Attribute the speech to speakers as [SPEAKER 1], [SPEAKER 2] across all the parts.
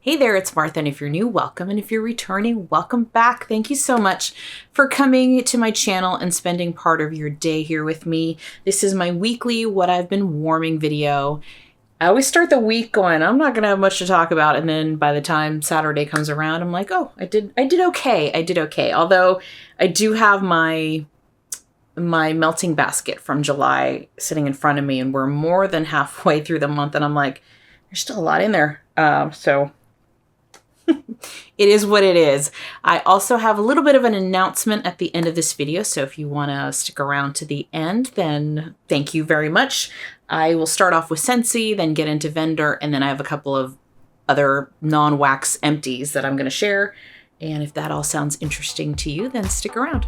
[SPEAKER 1] Hey there, it's Martha, and if you're new, welcome, and if you're returning, welcome back. Thank you so much for coming to my channel and spending part of your day here with me. This is my weekly What I've Been Warming video. I always start the week going, I'm not gonna have much to talk about, and then by the time Saturday comes around, I'm like, oh, I did okay. Although I do have my melting basket from July sitting in front of me, and we're more than halfway through the month, and I'm like, there's still a lot in there. So it is what it is. I also have a little bit of an announcement at the end of this video, so if you want to stick around to the end, then thank you very much. I will start off with Scentsy, then get into vendor, and then I have a couple of other non-wax empties that I'm going to share. And if that all sounds interesting to you, then stick around.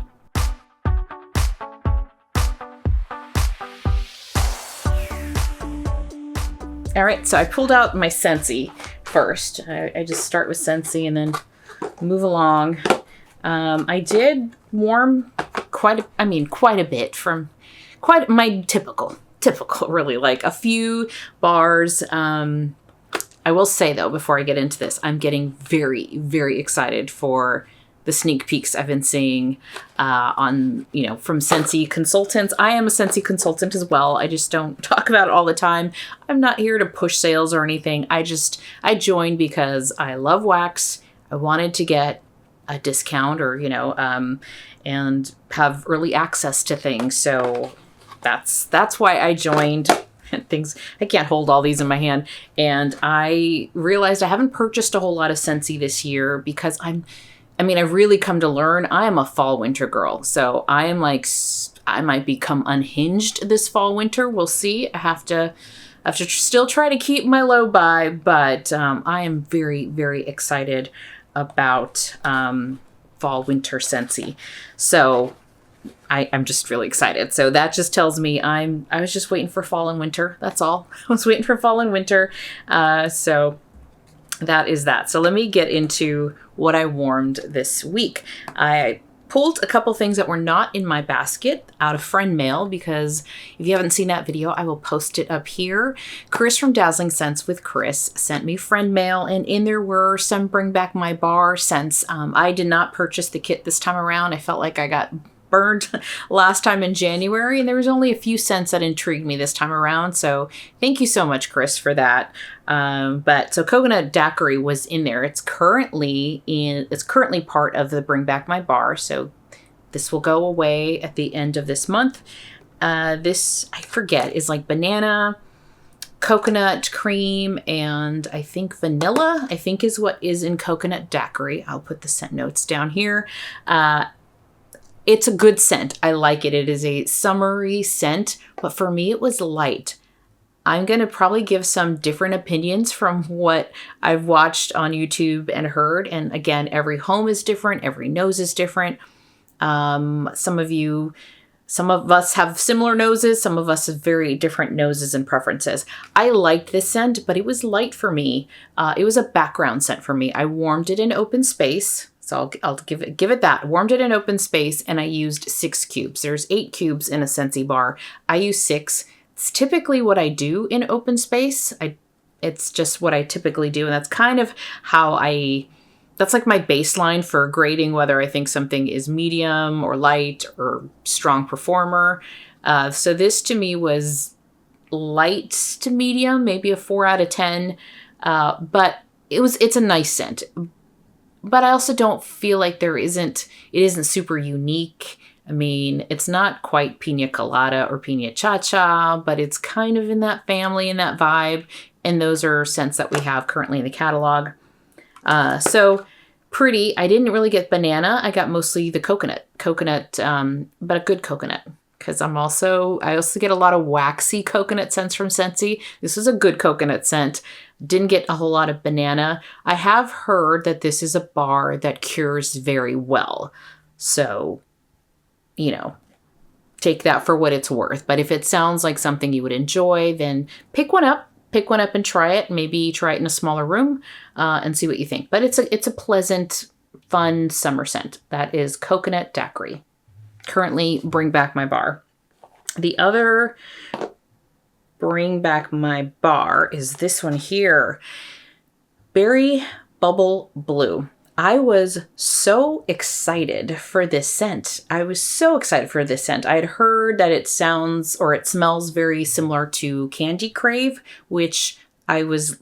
[SPEAKER 1] All right, so I pulled out my Scentsy first. I just start with Scentsy and then move along. I did warm quite a bit from my typical really, like a few bars. I will say though, before I get into this, I'm getting very, very excited for the sneak peeks I've been seeing from Scentsy consultants. I am a Scentsy consultant as well. I just don't talk about it all the time. I'm not here to push sales or anything. I joined because I love wax. I wanted to get a discount or, and have early access to things. So that's why I joined. Things, I can't hold all these in my hand. And I realized I haven't purchased a whole lot of Scentsy this year because I've really come to learn I am a fall winter girl. So I might become unhinged this fall winter. We'll see. I have to still try to keep my low buy, but I am very, very excited about fall winter Scentsy. So I'm just really excited. So that just tells me I was just waiting for fall and winter. That's all. I was waiting for fall and winter. So that is that. So let me get into what I warmed this week. I pulled a couple things that were not in my basket out of friend mail, because if you haven't seen that video, I will post it up here. Chris from Dazzling Scents with Chris sent me friend mail, and in there were some Bring Back My Bar scents. I did not purchase the kit this time around. I felt like I got burned last time in January, and there was only a few scents that intrigued me this time around. So thank you so much, Chris, for that. So Coconut Daquiri was in there. It's currently part of the Bring Back My Bar. So this will go away at the end of this month. This, I forget, is like banana, coconut cream, and I think vanilla, I think is what is in Coconut Daquiri. I'll put the scent notes down here. It's a good scent. I like it. It is a summery scent, but for me, it was light. I'm going to probably give some different opinions from what I've watched on YouTube and heard. And again, every home is different. Every nose is different. Some of us have similar noses. Some of us have very different noses and preferences. I liked this scent, but it was light for me. It was a background scent for me. I warmed it in open space. So I'll give it that. Warmed it in open space, and I used 6 cubes. There's 8 cubes in a Scentsy bar. I use 6. It's typically what I do in open space. It's just what I typically do, and that's kind of that's like my baseline for grading whether I think something is medium or light or strong performer. So this to me was light to medium, maybe a 4 out of 10. But it's a nice scent. But I also don't feel like it isn't super unique. I mean, it's not quite Pina Colada or Pina Cha-Cha, but it's kind of in that family and that vibe. And those are scents that we have currently in the catalog. So pretty. I didn't really get banana. I got mostly the coconut, but a good coconut. Because I also get a lot of waxy coconut scents from Scentsy. This is a good coconut scent. Didn't get a whole lot of banana. I have heard that this is a bar that cures very well. So, take that for what it's worth. But if it sounds like something you would enjoy, then pick one up and try it. Maybe try it in a smaller room and see what you think. But it's a pleasant, fun summer scent. That is Coconut Daquiri. Currently Bring Back My Bar. The other Bring Back My Bar is this one here. Berry Bubble Blue. I was so excited for this scent. I had heard that it sounds or it smells very similar to Candy Crave, which I was,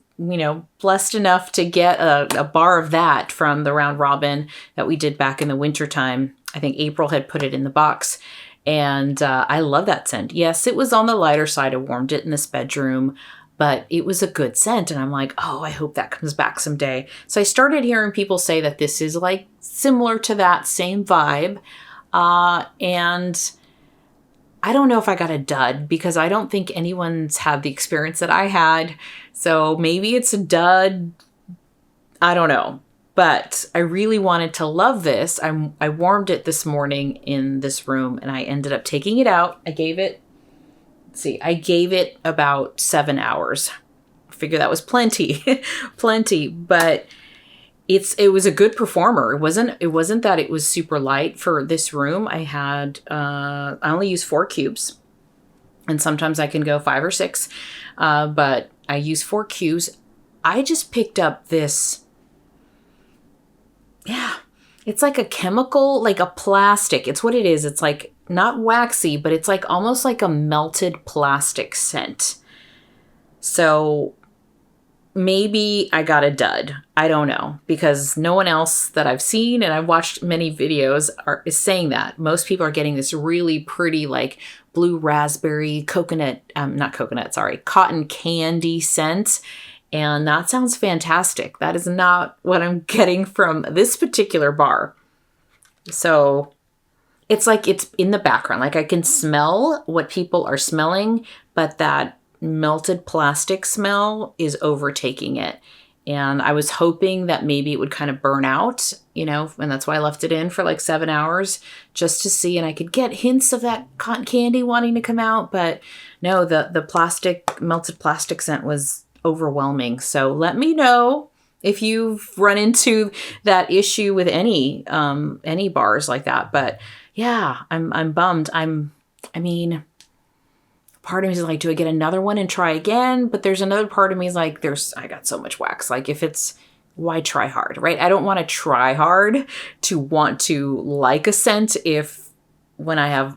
[SPEAKER 1] blessed enough to get a bar of that from the round robin that we did back in the wintertime. I think April had put it in the box. And I love that scent. Yes, it was on the lighter side. I warmed it in this bedroom, but it was a good scent. And I'm like, oh, I hope that comes back someday. So I started hearing people say that this is like similar to that same vibe. And I don't know if I got a dud because I don't think anyone's had the experience that I had. So maybe it's a dud. I don't know. But I really wanted to love this. I warmed it this morning in this room and I ended up taking it out. I gave it about 7 hours. I figure that was plenty, but it was a good performer. It wasn't that it was super light for this room. I only use 4 cubes and sometimes I can go 5 or 6, but I use 4 cubes. I just picked up this. Yeah, it's like a chemical, like a plastic. It's what it is. It's like not waxy, but it's like almost like a melted plastic scent. So maybe I got a dud. I don't know, because no one else that I've seen, and I've watched many videos, is saying that. Most people are getting this really pretty like blue raspberry cotton candy scent. And that sounds fantastic. That is not what I'm getting from this particular bar. So it's like it's in the background. Like I can smell what people are smelling, but that melted plastic smell is overtaking it. And I was hoping that maybe it would kind of burn out, and that's why I left it in for like 7 hours just to see. And I could get hints of that cotton candy wanting to come out. But no, the melted plastic scent was overwhelming. So let me know if you've run into that issue with any bars like that. But yeah, I'm bummed. Part of me is like, do I get another one and try again? But there's another part of me is like, I got so much wax. Like why try hard, right? I don't want to try hard to want to like a scent when I have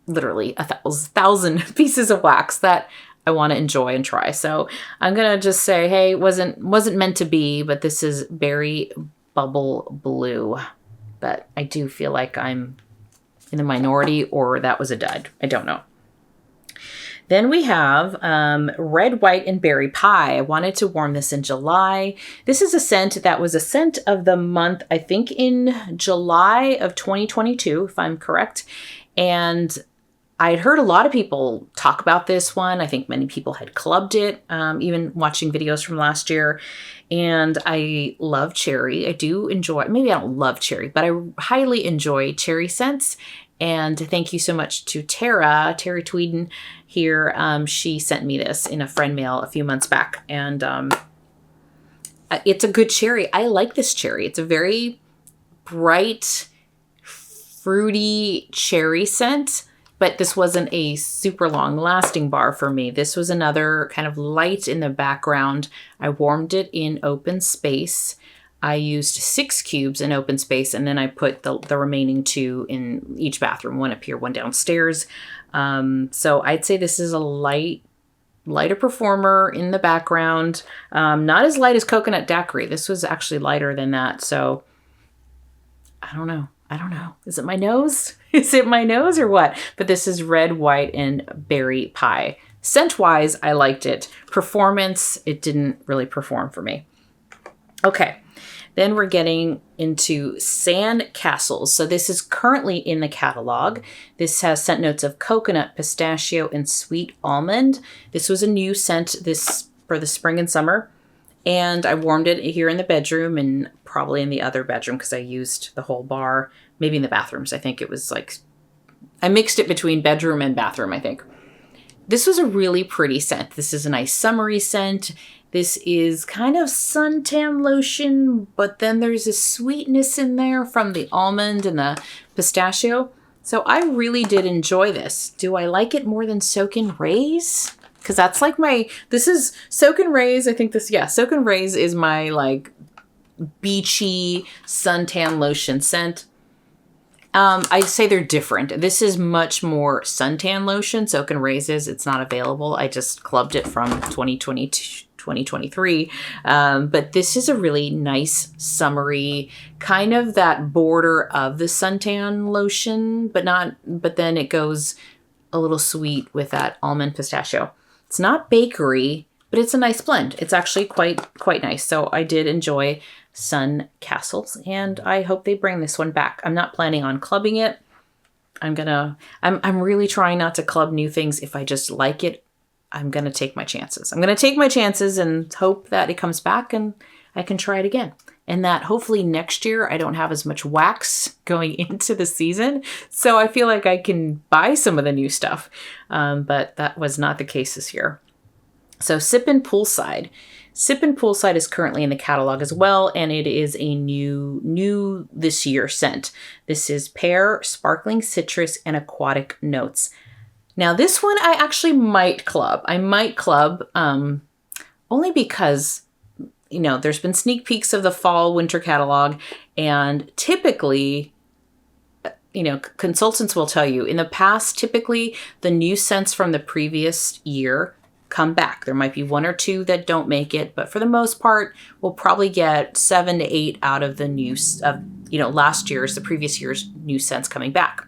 [SPEAKER 1] literally 1,000 pieces of wax that I want to enjoy and try. So I'm going to just say, hey, it wasn't meant to be, but this is Berry Bubble Blue. But I do feel like I'm in the minority or that was a dud. I don't know. Then we have Red, White, and Berry Pie. I wanted to warm this in July. This is a scent that was a scent of the month, I think in July of 2022, if I'm correct. And I'd heard a lot of people talk about this one. I think many people had clubbed it, even watching videos from last year. And I love cherry. I do enjoy, maybe I don't love cherry, but I highly enjoy cherry scents. And thank you so much to Terry Tweeden here. She sent me this in a friend mail a few months back. And it's a good cherry. I like this cherry. It's a very bright, fruity cherry scent. But this wasn't a super long lasting bar for me. This was another kind of light in the background. I warmed it in open space. I used 6 cubes in open space, and then I put the remaining 2 in each bathroom, one up here, one downstairs. So I'd say this is a lighter performer in the background. Not as light as Coconut Daquiri. This was actually lighter than that. So I don't know. Is it my nose? Is it my nose or what? But this is Red, White, and Berry Pie. Scent-wise, I liked it. Performance, it didn't really perform for me. Okay, then we're getting into Suncastles. So this is currently in the catalog. This has scent notes of coconut, pistachio, and sweet almond. This was a new scent for the spring and summer. And I warmed it here in the bedroom and probably in the other bedroom because I used the whole bar. Maybe in the bathrooms. I think it was like, I mixed it between bedroom and bathroom, I think. This was a really pretty scent. This is a nice summery scent. This is kind of suntan lotion, but then there's a sweetness in there from the almond and the pistachio. So I really did enjoy this. Do I like it more than Soak and Raise? Because that's like this is Soak and Raise. I think Soak and Raise is my like beachy suntan lotion scent. I say they're different. This is much more suntan lotion, Soak and Raises. It's not available. I just clubbed it from 2023. But this is a really nice, summery, kind of that border of the suntan lotion, but then it goes a little sweet with that almond pistachio. It's not bakery, but it's a nice blend. It's actually quite nice. So I did enjoy Suncastles, and I hope they bring this one back. I'm not planning on clubbing it. I'm really trying not to club new things. If I just like it, I'm going to take my chances. I'm going to take my chances and hope that it comes back and I can try it again. And that hopefully next year I don't have as much wax going into the season. So I feel like I can buy some of the new stuff. But that was not the case this year. So Sippin Poolside. Sippin Poolside is currently in the catalog as well, and it is a new this year scent. This is pear, sparkling citrus, and aquatic notes. Now this one I actually might club. I might club only because, you know, there's been sneak peeks of the fall winter catalog, and typically, you know, consultants will tell you in the past, typically the new scents from the previous year come back. There might be one or two that don't make it, but for the most part, we'll probably get 7 to 8 out of the new, the previous year's new scents coming back.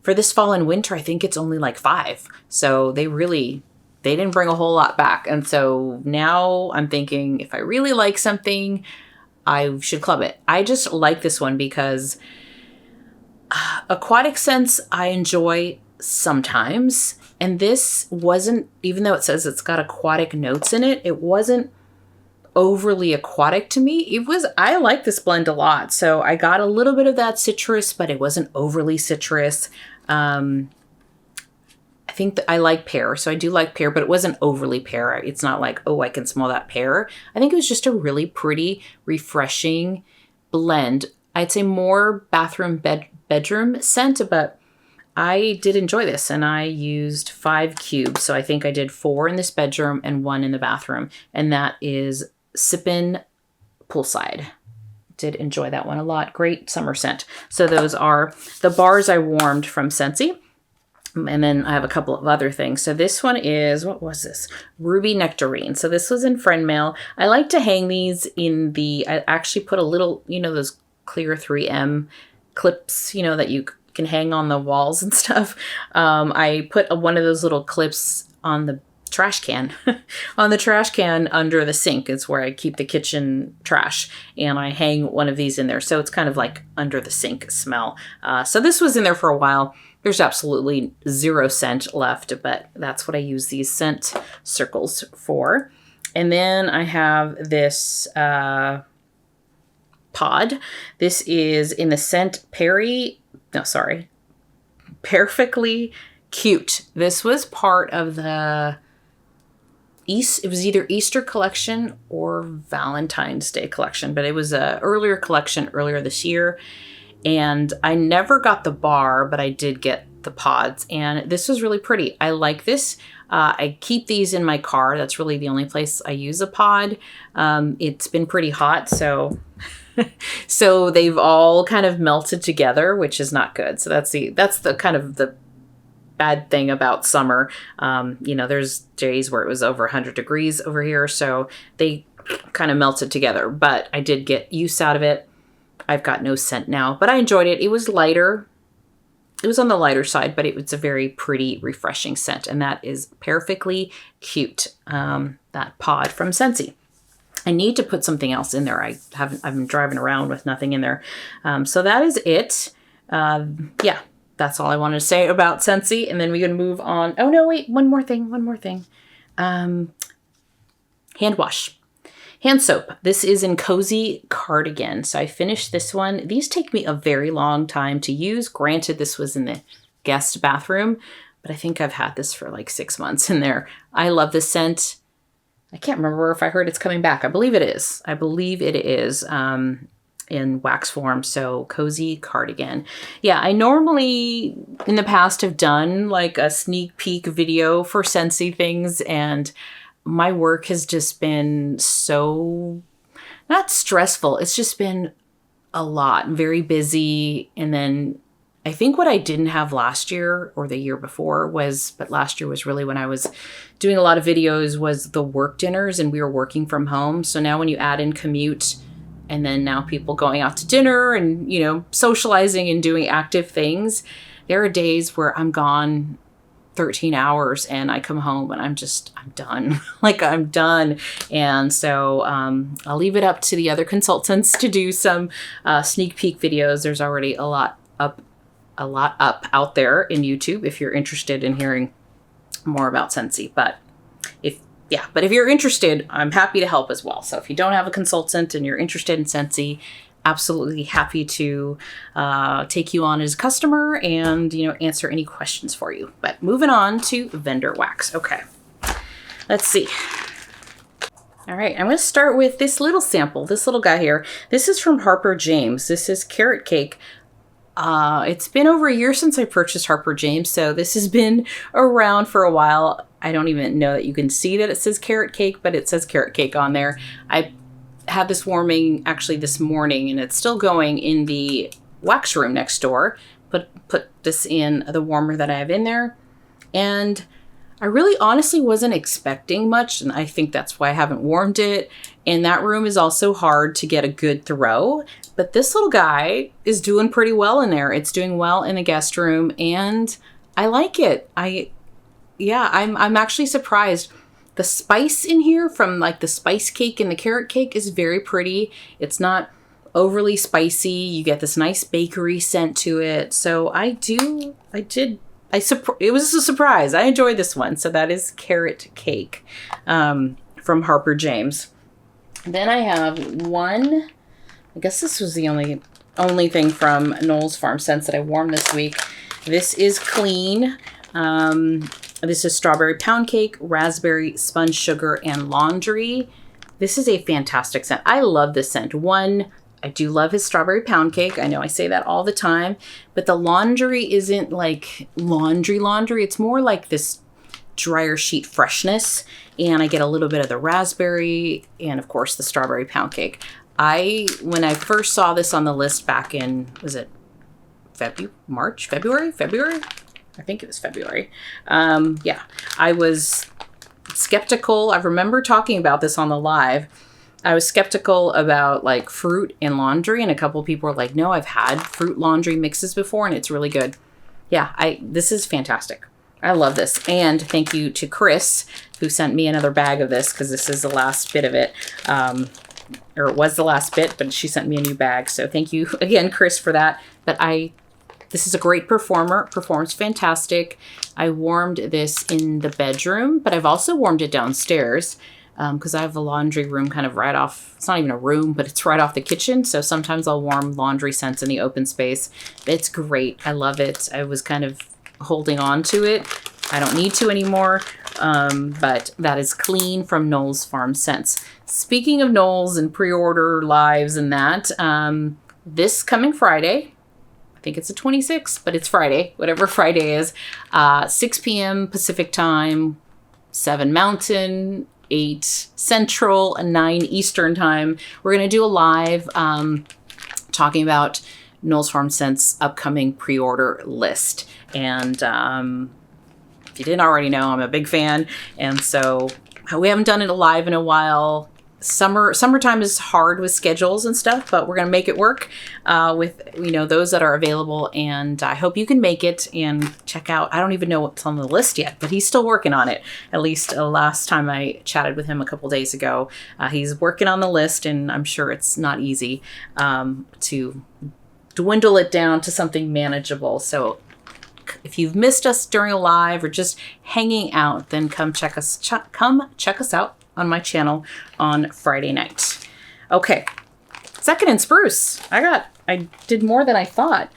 [SPEAKER 1] For this fall and winter, I think it's only like 5. So they didn't bring a whole lot back. And so now I'm thinking if I really like something, I should club it. I just like this one because aquatic scents I enjoy sometimes. And this wasn't, even though it says it's got aquatic notes in it, it wasn't overly aquatic to me. I like this blend a lot. So I got a little bit of that citrus, but it wasn't overly citrus. I think that I like pear. So I do like pear, but it wasn't overly pear. It's not like, oh, I can smell that pear. I think it was just a really pretty, refreshing blend. I'd say more bedroom scent, but I did enjoy this, and I used 5 cubes. So I think I did 4 in this bedroom and 1 in the bathroom. And that is Sippin Poolside. Did enjoy that one a lot. Great summer scent. So those are the bars I warmed from Scentsy. And then I have a couple of other things. So this one is, what was this? Ruby Nectarine. So this was in friend mail. I like to hang these I actually put a little, those clear 3M clips, that you can hang on the walls and stuff. I put one of those little clips on the trash can, under the sink. It's where I keep the kitchen trash, and I hang one of these in there. So it's kind of like under the sink smell. So this was in there for a while. There's absolutely 0 scent left, but that's what I use these scent circles for. And then I have this pod. This is in the scent Perfectly Cute. This was part of it was either Easter collection or Valentine's Day collection, but it was a earlier collection earlier this year. And I never got the bar, but I did get the pods, and this was really pretty. I like this. I keep these in my car. That's really the only place I use a pod. It's been pretty hot, so so they've all kind of melted together, which is not good. So that's the kind of the bad thing about summer. There's days where it was over 100 degrees over here, so they kind of melted together, but I did get use out of it. I've got no scent now, but I enjoyed it. It was lighter. It was on the lighter side, but it was a very pretty, refreshing scent, and that is Perfectly Cute, that pod from Scentsy. I need to put something else in there. I've been driving around with nothing in there. So that is it. That's all I wanted to say about Scentsy. And then we can move on. Oh, no, wait. One more thing. Hand wash. Hand soap. This is in Cozy Cardigan. So I finished this one. These take me a very long time to use. Granted, this was in the guest bathroom, but I think I've had this for like 6 months in there. I love the scent. I can't remember if I heard it's coming back. I believe it is. In wax form. So Cozy Cardigan. Yeah, I normally in the past have done like a sneak peek video for Scentsy things, and my work has just been so not stressful. It's just been a lot, very busy. And then I think what I didn't have last year or the year before but last year was really when I was doing a lot of videos, was the work dinners, and we were working from home. So now when you add in commute and then now people going out to dinner and, you know, socializing and doing active things, there are days where I'm gone 13 hours and I come home and I'm done. Like, I'm done. And so I'll leave it up to the other consultants to do some sneak peek videos. There's already a lot up out there in YouTube if you're interested in hearing more about Scentsy. But if you're interested, I'm happy to help as well. So if you don't have a consultant and you're interested in Scentsy, absolutely happy to take you on as a customer and, you know, answer any questions for you. But moving on to vendor wax. Okay, let's see. All right, I'm going to start with this little sample, this little guy here. This is from Harper James. This is Carrot Cake. It's been over a year since I purchased Harper James, so this has been around for a while. I don't even know that you can see that it says Carrot Cake, but it says Carrot Cake on there. I had this warming actually this morning, and it's still going in the wax room next door. Put this in the warmer that I have in there, and I really honestly wasn't expecting much, and I think that's why I haven't warmed it. And that room is also hard to get a good throw, but this little guy is doing pretty well in there. It's doing well in the guest room, and I like it. I'm actually surprised. The spice in here from like the spice cake and the carrot cake is very pretty. It's not overly spicy. You get this nice bakery scent to it. So it was a surprise. I enjoyed this one. So that is Carrot Cake from Harper James. Then I have one, I guess this was the only thing from Knoll's Farm Scents that I warmed this week. This is Clean. This is Strawberry Pound Cake, Raspberry, Sponge Sugar, and Laundry. This is a fantastic scent. I love this scent. One, I do love his Strawberry Pound Cake. I know I say that all the time, but the laundry isn't like laundry. It's more like this dryer sheet freshness, and I get a little bit of the raspberry and, of course, the Strawberry Pound Cake. When I first saw this on the list back in, was it February? I think it was February. I was skeptical. I remember talking about this on the live. I was skeptical about like fruit and laundry, and a couple of people were like, no, I've had fruit laundry mixes before and it's really good. Yeah, this is fantastic. I love this. And thank you to Chris, who sent me another bag of this, because this is the last bit of it. Or it was the last bit, but she sent me a new bag. So thank you again, Chris, for that. But this is a great performs fantastic. I warmed this in the bedroom, but I've also warmed it downstairs because I have a laundry room kind of right off. It's not even a room, but it's right off the kitchen. So sometimes I'll warm laundry scents in the open space. It's great. I love it. I was kind of holding on to it. I don't need to anymore. But that is Clean from Knoll's Farm Scents. Speaking of Knoll's and pre-order lives and that, this coming Friday, I think it's the 26th, but it's Friday, whatever Friday is, 6 p.m. Pacific time, 7 Mountain, 8 Central, and 9 Eastern time. We're going to do a live talking about Knoll's Farm Scents' upcoming pre-order list. And if you didn't already know, I'm a big fan. And so we haven't done it live in a while. Summertime is hard with schedules and stuff, but we're going to make it work with, those that are available. And I hope you can make it and check out. I don't even know what's on the list yet, but he's still working on it. At least last time I chatted with him a couple days ago, he's working on the list, and I'm sure it's not easy to dwindle it down to something manageable. So if you've missed us during a live or just hanging out, then come check us out on my channel on Friday night. Okay, Second and Spruce. I did more than I thought.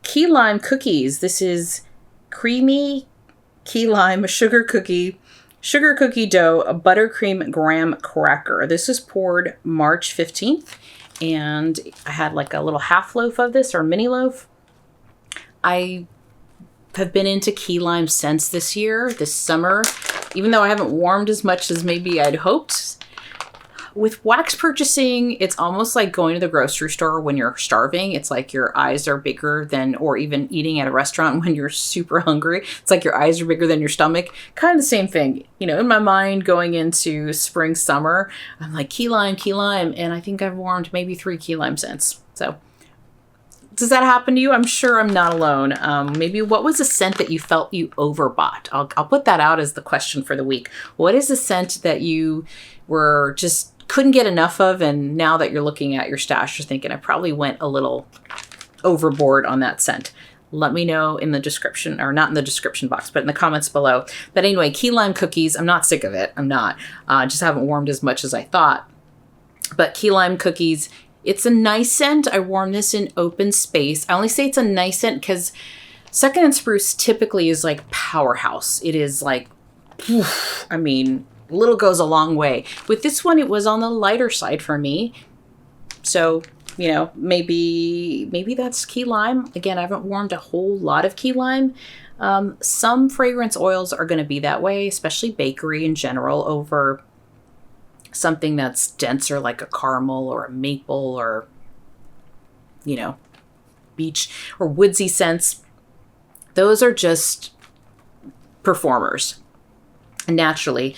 [SPEAKER 1] Key lime cookies. This is creamy key lime sugar cookie dough, a buttercream graham cracker. This is poured March 15th, and I had like a little half loaf of this, or mini loaf. I have been into key lime scents this summer, even though I haven't warmed as much as maybe I'd hoped. With wax purchasing, it's almost like going to the grocery store when you're starving. It's like your eyes are bigger than, or even eating at a restaurant when you're super hungry. It's like your eyes are bigger than your stomach. Kind of the same thing. You know, in my mind going into spring, summer, I'm like key lime. And I think I've warmed maybe 3 key lime scents. So does that happen to you? I'm sure I'm not alone. Maybe what was a scent that you felt you overbought? I'll put that out as the question for the week. What is a scent that you were just couldn't get enough of, and now that you're looking at your stash, you're thinking I probably went a little overboard on that scent? Let me know in the description, or not in the description box, but in the comments below. But anyway, key lime cookies, I'm not sick of it. I'm not. Just haven't warmed as much as I thought. But key lime cookies, it's a nice scent. I warm this in open space. I only say it's a nice scent because Second and Spruce typically is like powerhouse. It is like, I mean, little goes a long way. With this one, it was on the lighter side for me. So, you know, maybe that's key lime. Again, I haven't warmed a whole lot of key lime. Some fragrance oils are going to be that way, especially bakery in general, over something that's denser like a caramel or a maple or, you know, beach or woodsy scents. Those are just performers. Naturally,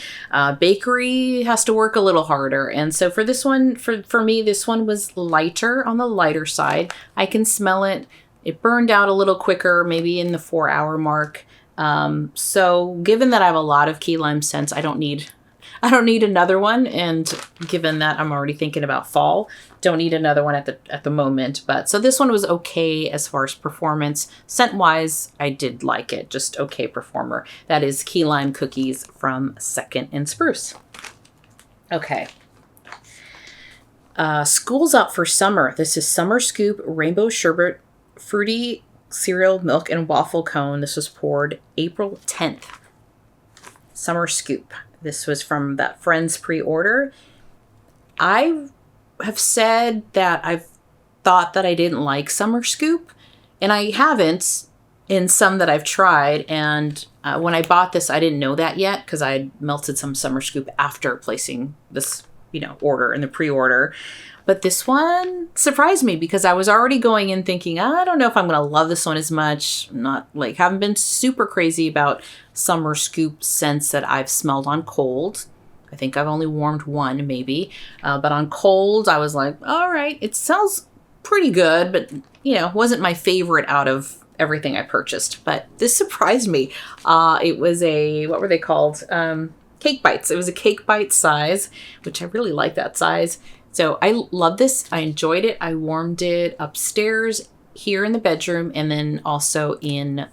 [SPEAKER 1] bakery has to work a little harder. And so for this one, for me, this one was lighter, on the lighter side. I can smell it. It burned out a little quicker, maybe in the 4-hour mark. So given that I have a lot of key lime scents, I don't need another one. And given that I'm already thinking about fall, don't need another one at the moment. But so this one was okay as far as performance. Scent wise, I did like it. Just okay performer. That is key lime cookies from Second and Spruce. Okay. School's out for summer. This is Summer Scoop Rainbow Sherbet Fruity Cereal Milk and Waffle Cone. This was poured April 10th. Summer Scoop. This was from that Friends pre-order. I have said that I've thought that I didn't like Summer Scoop, and I haven't in some that I've tried. And when I bought this, I didn't know that yet because I had melted some Summer Scoop after placing this, you know, order in the pre-order. But this one surprised me because I was already going in thinking, I don't know if I'm going to love this one as much. Haven't been super crazy about Summer Scoop scents that I've smelled on cold. I think I've only warmed one maybe. But on cold, I was like, all right, it smells pretty good, but, you know, wasn't my favorite out of everything I purchased. But this surprised me. It was what were they called? Cake bites. It was a cake bite size, which I really like that size. So I love this. I enjoyed it. I warmed it upstairs here in the bedroom and then also in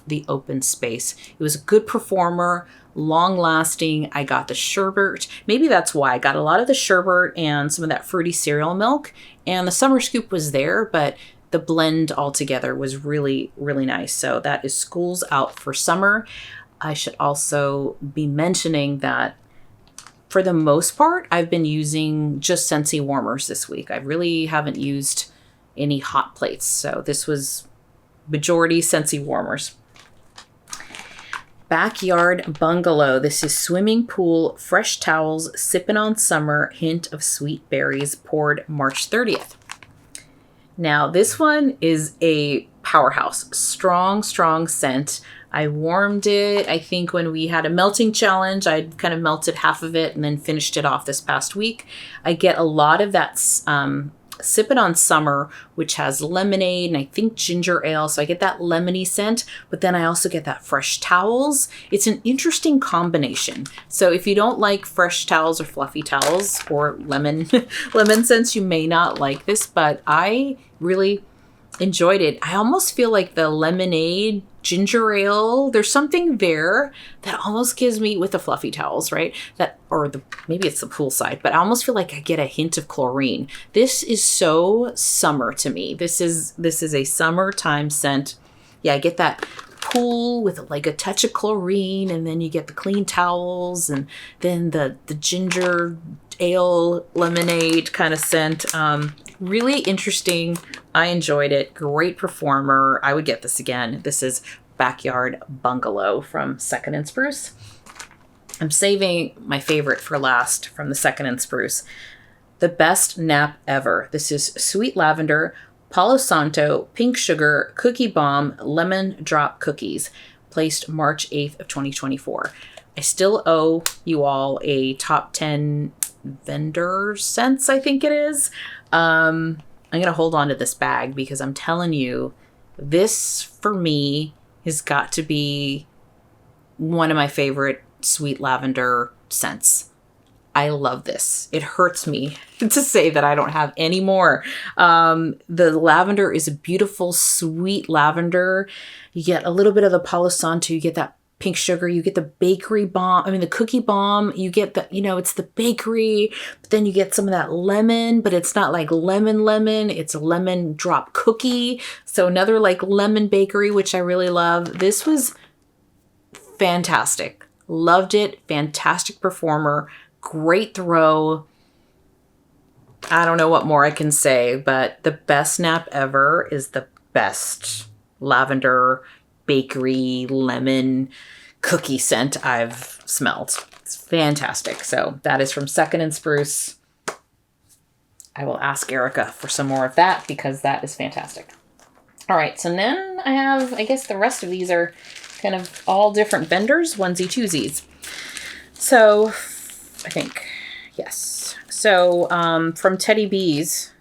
[SPEAKER 1] the open space. It was a good performer, long lasting. I got the sherbet. Maybe that's why I got a lot of the sherbet and some of that fruity cereal milk, and the Summer Scoop was there, but the blend altogether was really, really nice. So that is School's Out for Summer. I should also be mentioning that for the most part, I've been using just Scentsy warmers this week. I really haven't used any hot plates. So this was majority Scentsy warmers. Backyard Bungalow. This is swimming pool, fresh towels, sipping on summer, hint of sweet berries, poured March 30th. Now, this one is a powerhouse. Strong, strong scent. I warmed it, I think, when we had a melting challenge. I kind of melted half of it and then finished it off this past week. I get a lot of that Sippin' on Summer, which has lemonade and I think ginger ale. So I get that lemony scent, but then I also get that fresh towels. It's an interesting combination. So if you don't like fresh towels or fluffy towels or lemon scents, you may not like this, but I really enjoyed it. I almost feel like the lemonade, ginger ale, there's something there that almost gives me, with the fluffy towels, right? Maybe it's the poolside, but I almost feel like I get a hint of chlorine. This is so summer to me. This is a summertime scent. Yeah, I get that pool with like a touch of chlorine, and then you get the clean towels, and then the ginger ale lemonade kind of scent. Really interesting. I enjoyed it. Great performer. I would get this again. This is Backyard Bungalow from Second and Spruce. I'm saving my favorite for last from the Second and Spruce. The best nap ever. This is Sweet Lavender, Palo Santo, Pink Sugar, Cookie Bomb, Lemon Drop Cookies. Placed March 8th of 2024. I still owe you all a top 10 vendor scents, I think it is. I'm going to hold on to this bag because I'm telling you, this for me has got to be one of my favorite sweet lavender scents. I love this. It hurts me to say that I don't have any more. The lavender is a beautiful, sweet lavender. You get a little bit of the Palo Santo. You get that pink sugar. You get the bakery bomb. I mean, the cookie bomb. You get the, it's the bakery. But then you get some of that lemon, but it's not like lemon. It's a lemon drop cookie. So another like lemon bakery, which I really love. This was fantastic. Loved it. Fantastic performer. Great throw. I don't know what more I can say, but the best nap ever is the best lavender bakery lemon cookie scent I've smelled. It's fantastic. So that is from Second and Spruce. I will ask Erica for some more of that because that is fantastic. All right. So then I have, I guess the rest of these are kind of all different vendors, onesie twosies. So I think, yes. So from Teddy Bees,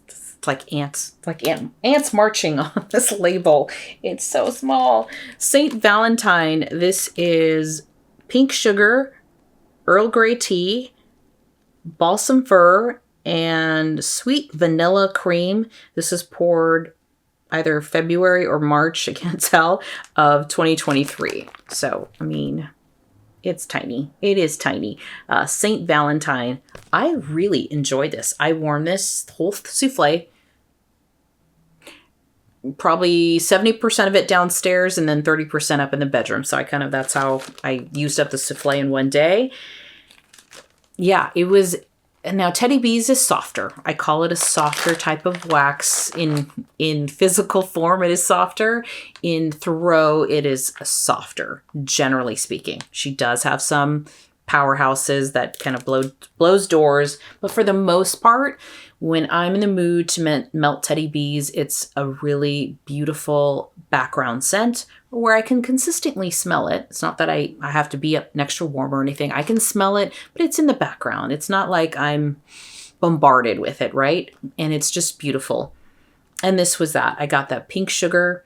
[SPEAKER 1] it's like ants. It's like ants marching on this label. It's so small. St. Valentine. This is pink sugar, Earl Grey tea, balsam fir, and sweet vanilla cream. This is poured either February or March, I can't tell, of 2023. So, I mean, it's tiny. It is tiny. St. Valentine. I really enjoyed this. I wore this whole souffle. Probably 70% of it downstairs and then 30% up in the bedroom. So that's how I used up the souffle in one day. Yeah, it was. And now Teddy Bees is softer. I call it a softer type of wax. In physical form, it is softer. In throw, it is softer, generally speaking. She does have some powerhouses that kind of blows doors. But for the most part, when I'm in the mood to melt Teddy Bees, it's a really beautiful background scent where I can consistently smell it. It's not that I have to be up next to warm or anything. I can smell it, but it's in the background. It's not like I'm bombarded with it, right? And it's just beautiful. And this was that. I got that pink sugar.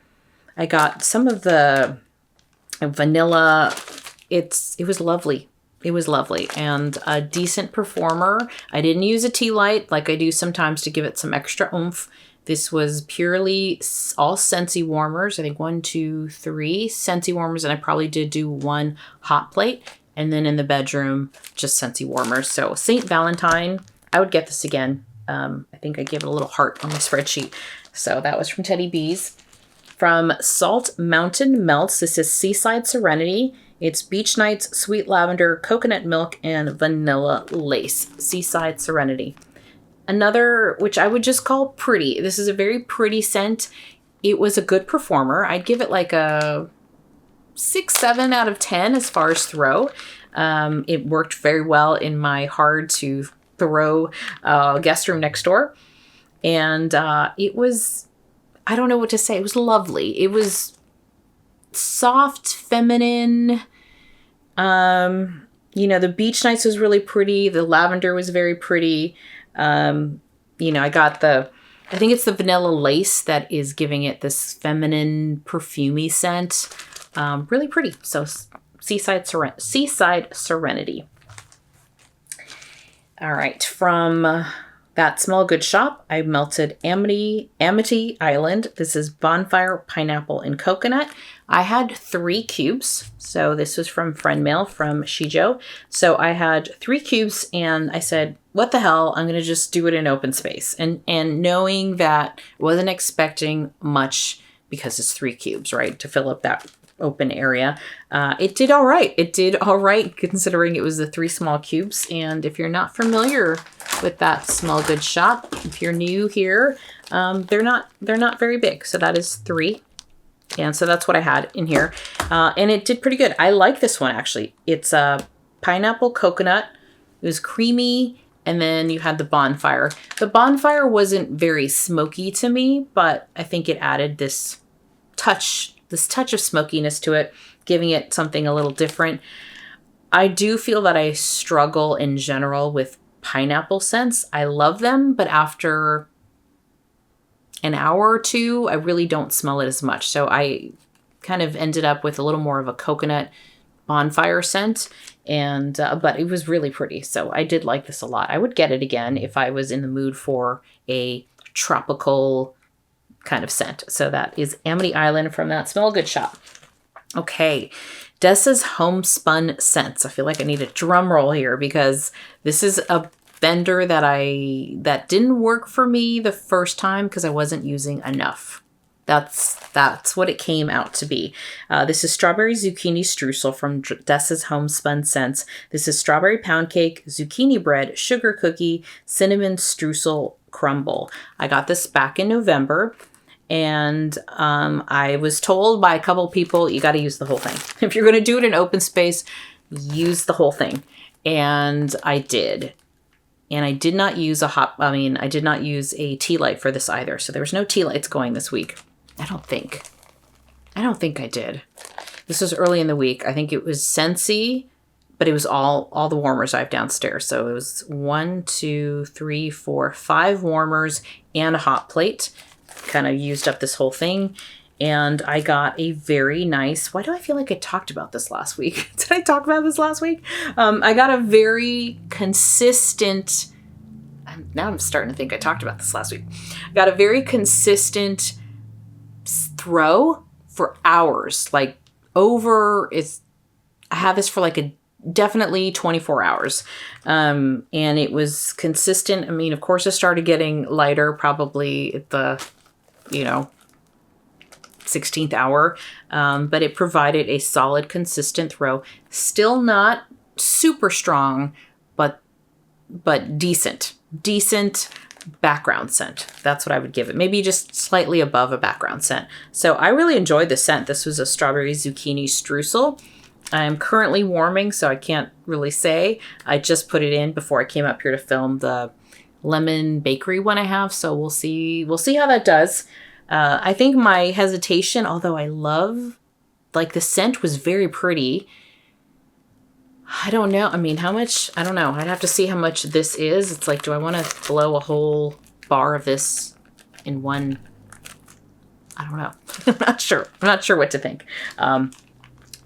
[SPEAKER 1] I got some of the vanilla. It was lovely. It was lovely and a decent performer. I didn't use a tea light like I do sometimes to give it some extra oomph. This was purely all Scentsy warmers. I think 1, 2, 3 Scentsy warmers. And I probably did do one hot plate. And then in the bedroom, just Scentsy warmers. So St. Valentine, I would get this again. I think I gave it a little heart on my spreadsheet. So that was from Teddy Bees. From Salt Mountain Melts, this is Seaside Serenity. It's Beach Nights, Sweet Lavender, Coconut Milk, and Vanilla Lace. Seaside Serenity. Another, which I would just call pretty. This is a very pretty scent. It was a good performer. I'd give it like a 6, 7 out of 10 as far as throw. It worked very well in my hard to throw guest room next door. And it was, I don't know what to say. It was lovely. It was soft, feminine. The Beach Nights was really pretty. The lavender was very pretty. I got I think it's the Vanilla Lace that is giving it this feminine, perfumey scent. Really pretty. So Seaside Serenity. All right. From that Small Good Shop, I melted Amity Island. This is Bonfire, Pineapple, and Coconut. I had 3 cubes. So this was from friend mail from Shijo. So I had 3 cubes and I said, what the hell? I'm going to just do it in open space. And knowing that I wasn't expecting much because it's 3 cubes, right? To fill up that open area. It did all right. It did all right considering it was the 3 small cubes. And if you're not familiar with that Small Good Shop, if you're new here, they're not very big. So that is 3. And so that's what I had in here. And it did pretty good. I like this one, actually. It's a pineapple coconut. It was creamy. And then you had the bonfire. The bonfire wasn't very smoky to me, but I think it added this touch of smokiness to it, giving it something a little different. I do feel that I struggle in general with pineapple scents. I love them, but after an hour or two, I really don't smell it as much. So I kind of ended up with a little more of a coconut bonfire scent, and but it was really pretty. So I did like this a lot. I would get it again if I was in the mood for a tropical kind of scent. So that is Amity Island from that Smell Good shop. Okay, Dessa's Homespun Scents. I feel like I need a drum roll here because this is a vendor that didn't work for me the first time because I wasn't using enough. That's what it came out to be. This is Strawberry Zucchini Streusel from Dessa's Homespun Scents. This is Strawberry Pound Cake, Zucchini Bread, Sugar Cookie, Cinnamon Streusel Crumble. I got this back in November, and I was told by a couple people, you got to use the whole thing. If you're going to do it in open space, use the whole thing. And I did. And I did not use I did not use a tea light for this either. So there was no tea lights going this week. I don't think I did. This was early in the week. I think it was Scentsy, but it was all the warmers I have downstairs. So it was 1, 2, 3, 4, 5 warmers and a hot plate. Kind of used up this whole thing. And I got a very nice, why do I feel like I talked about this last week? Did I talk about this last week? I got a very consistent, now I'm starting to think I talked about this last week. I got a very consistent throw for hours. Like I have this for like definitely 24 hours. And it was consistent. I mean, of course it started getting lighter probably at the, 16th hour, but it provided a solid, consistent throw. Still not super strong, but decent background scent. That's what I would give it. Maybe just slightly above a background scent. So I really enjoyed the scent. This was a Strawberry Zucchini Streusel. I'm currently warming, so I can't really say. I just put it in before I came up here to film the lemon bakery one I have. So we'll see how that does. I think my hesitation, although I love, the scent was very pretty. I don't know. I mean, how much? I don't know. I'd have to see how much this is. It's like, do I want to blow a whole bar of this in one? I don't know. I'm not sure. I'm not sure what to think.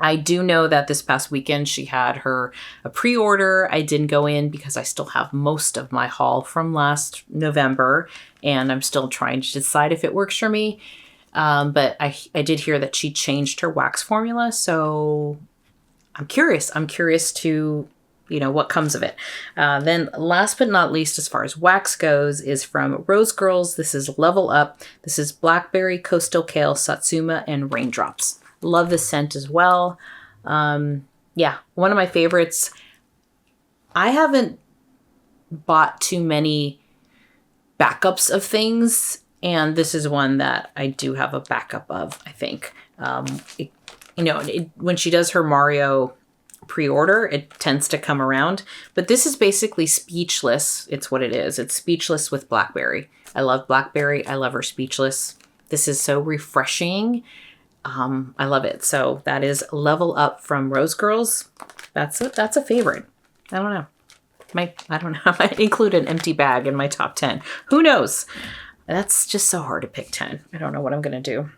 [SPEAKER 1] I do know that this past weekend she had a pre-order. I didn't go in because I still have most of my haul from last November, and I'm still trying to decide if it works for me. But I did hear that she changed her wax formula, so I'm curious. I'm curious to, what comes of it. Then last but not least, as far as wax goes, is from Rose Girls. This is Level Up. This is Blackberry, Coastal Kale, Satsuma, and Raindrops. Love the scent as well. Yeah, one of my favorites. I haven't bought too many backups of things, and this is one that I do have a backup of, I think. When she does her Mario pre-order, it tends to come around. But this is basically Speechless. It's what it is. It's Speechless with Blackberry. I love Blackberry. I love her Speechless. This is so refreshing. I love it. So that is Level Up from Rose Girls. That's a favorite. I don't know. I don't know. I might include an empty bag in my top 10. Who knows? That's just so hard to pick 10. I don't know what I'm going to do.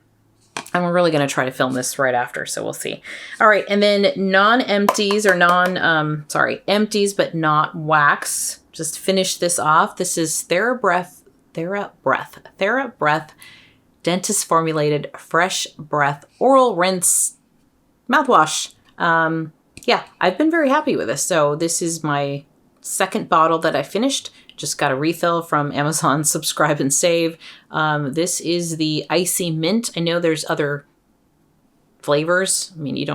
[SPEAKER 1] I'm really going to try to film this right after, so we'll see. All right, and then non-empties or empties but not wax. Just to finish this off. This is Threabreath Dentist Formulated Fresh Breath Oral Rinse Mouthwash. Yeah, I've been very happy with this. So this is my second bottle that I finished. Just got a refill from Amazon Subscribe and Save. This is the Icy Mint. I know there's other flavors. I mean, you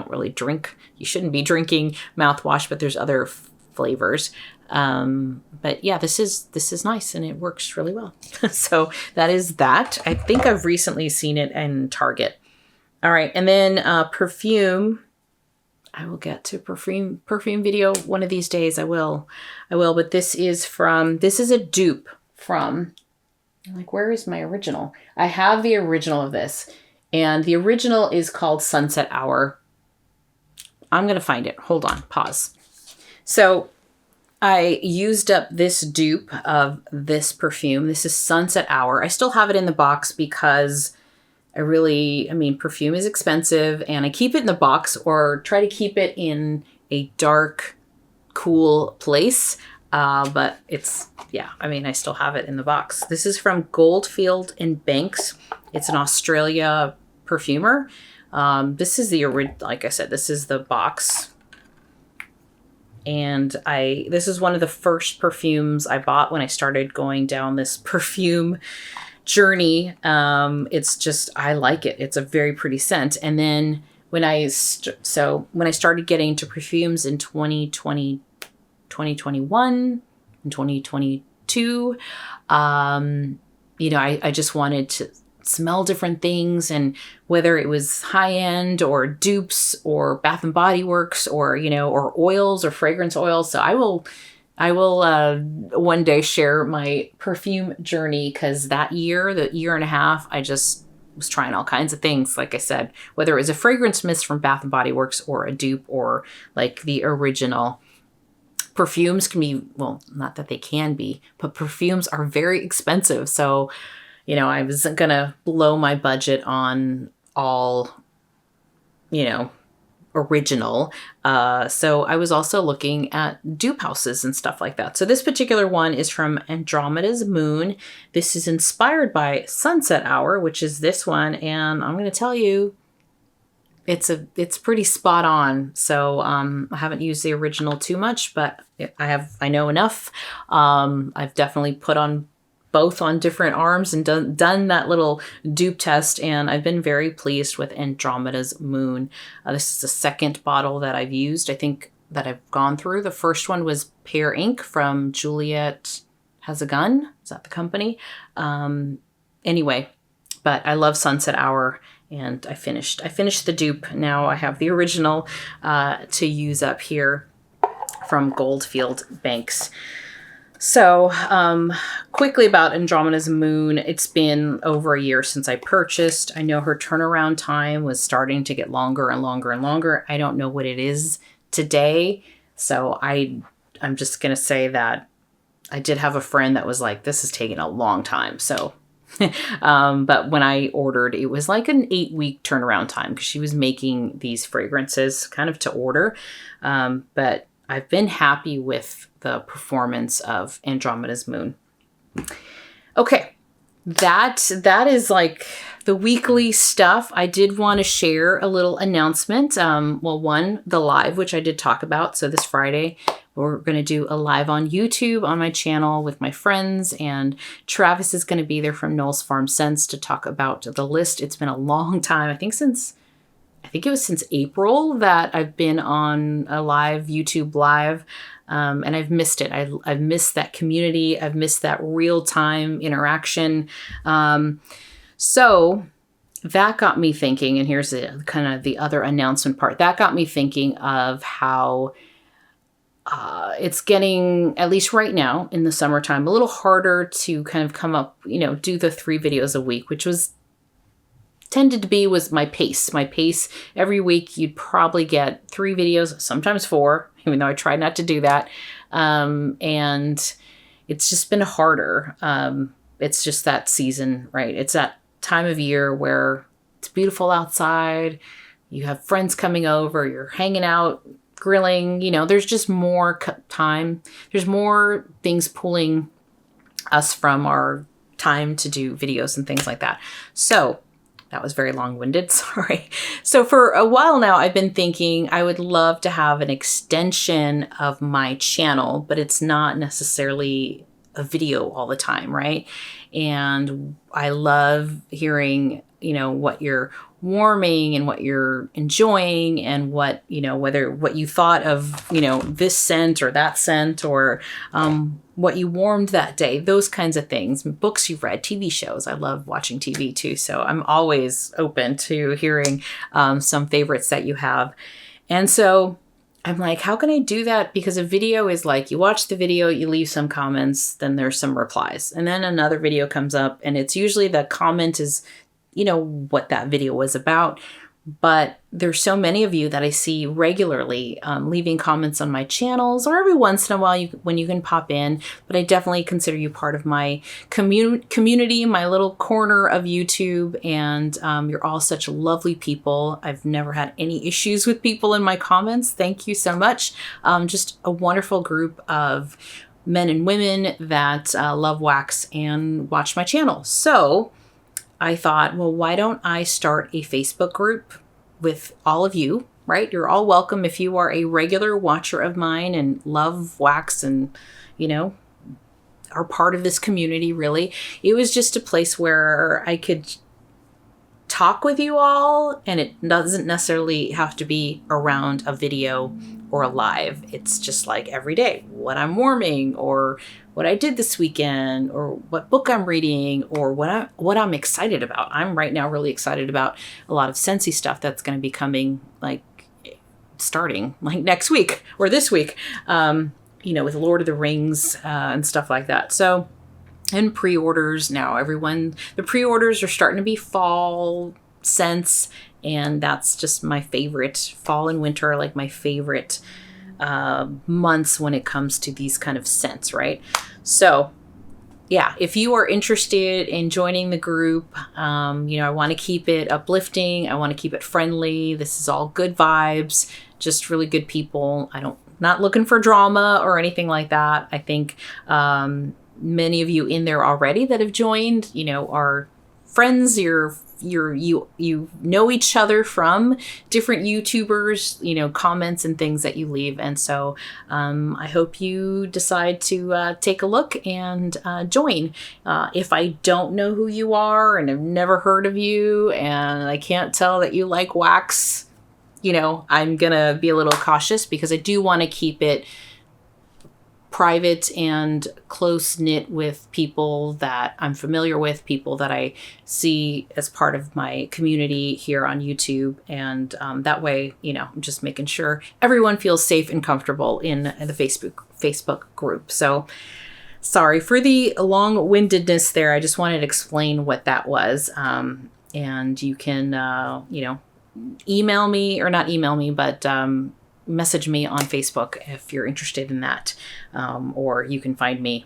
[SPEAKER 1] shouldn't be drinking mouthwash, but there's other flavors. But yeah, this is nice and it works really well. So that is that. I think I've recently seen it in Target. All right. And then perfume. I will get to perfume video one of these days. I will. But this is a dupe from, like, where is my original? I have the original of this. And the original is called Sunset Hour. I'm going to find it. Hold on. Pause. So I used up this dupe of this perfume. This is Sunset Hour. I still have it in the box because perfume is expensive, and I keep it in the box or try to keep it in a dark, cool place. But I still have it in the box. This is from Goldfield and Banks. It's an Australia perfumer. This is like I said, this is the box. And this is one of the first perfumes I bought when I started going down this perfume journey. I like it. It's a very pretty scent. And then when I started getting into perfumes in 2020, 2021 and 2022, I just wanted to smell different things, and whether it was high end or dupes or Bath and Body Works or oils or fragrance oils. So I will one day share my perfume journey, because the year and a half, I just was trying all kinds of things. Like I said, whether it was a fragrance mist from Bath and Body Works or a dupe or like the original. Perfumes can be, well, not that they can be, but perfumes are very expensive. So, I wasn't going to blow my budget on all, original. So I was also looking at dupe houses and stuff like that. So this particular one is from Andromeda's Moon. This is inspired by Sunset Hour, which is this one. And I'm going to tell you, it's pretty spot on. So I haven't used the original too much, but I know enough. I've definitely put on both on different arms and done that little dupe test, and I've been very pleased with Andromeda's Moon. This is the second bottle that I've used, I think, that I've gone through. The first one was Pear Ink from Juliet Has a Gun. Is that the company? Anyway, but I love Sunset Hour, and I finished the dupe. Now I have the original to use up here from Goldfield Banks. So, quickly about Andromeda's Moon, it's been over a year since I purchased. I know her turnaround time was starting to get longer and longer and longer. I don't know what it is today. So I'm just going to say that I did have a friend that was like, this is taking a long time. So, but when I ordered, it was like an 8-week turnaround time, because she was making these fragrances kind of to order. But I've been happy with the performance of Andromeda's Moon. Okay, that is the weekly stuff. I did want to share a little announcement. One, the live, which I did talk about. So this Friday, we're going to do a live on YouTube on my channel with my friends, and Travis is going to be there from Knowles Farm Scents to talk about the list. It's been a long time. I think it was since April that I've been on a live YouTube live, and I've missed it. I've missed that community. I've missed that real-time interaction. So that got me thinking, and here's the other announcement part. That got me thinking of how it's getting, at least right now in the summertime, a little harder to kind of come up, do the 3 videos a week, which was my pace. My pace every week, you'd probably get 3 videos, sometimes 4, even though I try not to do that. And it's just been harder. It's just that season, right? It's that time of year where it's beautiful outside. You have friends coming over, you're hanging out, grilling, there's just more time. There's more things pulling us from our time to do videos and things like that. So that was very long-winded, sorry. So for a while now, I've been thinking I would love to have an extension of my channel, but it's not necessarily a video all the time, right? And I love hearing, what you're warming and what you're enjoying, and what, what you thought of, this scent or that scent, or what you warmed that day, those kinds of things. Books you've read, TV shows. I love watching TV too. So I'm always open to hearing some favorites that you have. And so I'm like, how can I do that? Because a video is like, you watch the video, you leave some comments, then there's some replies. And then another video comes up, and it's usually the comment is, what that video was about. But there's so many of you that I see regularly leaving comments on my channels, or every once in a while when you can pop in. But I definitely consider you part of my community, my little corner of YouTube. And you're all such lovely people. I've never had any issues with people in my comments. Thank you so much. Just a wonderful group of men and women that love wax and watch my channel. So I thought, well, why don't I start a Facebook group with all of you, right? You're all welcome if you are a regular watcher of mine and love wax and, are part of this community, really. It was just a place where I could talk with you all, and it doesn't necessarily have to be around a video or a live. It's just like every day, what I'm warming, or what I did this weekend, or what book I'm reading, or what I'm excited about. I'm right now really excited about a lot of Scentsy stuff that's going to be coming, starting next week or this week, with Lord of the Rings and stuff like that. So, and pre-orders now, the pre-orders are starting to be fall scents, and that's just my favorite. Fall and winter are like my favorite months when it comes to these kind of scents, right? So yeah, if you are interested in joining the group, I want to keep it uplifting. I want to keep it friendly. This is all good vibes, just really good people. Not looking for drama or anything like that. I think many of you in there already that have joined, are friends. You know each other from different YouTubers, comments and things that you leave. And so I hope you decide to take a look and join. If I don't know who you are and I've never heard of you and I can't tell that you like wax, I'm going to be a little cautious, because I do want to keep it private and close-knit with people that I'm familiar with, people that I see as part of my community here on YouTube. And that way, I'm just making sure everyone feels safe and comfortable in the Facebook group. So sorry for the long-windedness there. I just wanted to explain what that was. And you can, email me, or not email me, but message me on Facebook if you're interested in that. Or you can find me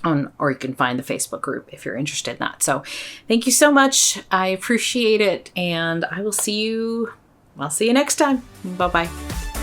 [SPEAKER 1] or you can find the Facebook group if you're interested in that. So thank you so much. I appreciate it. And I'll see you next time. Bye-bye.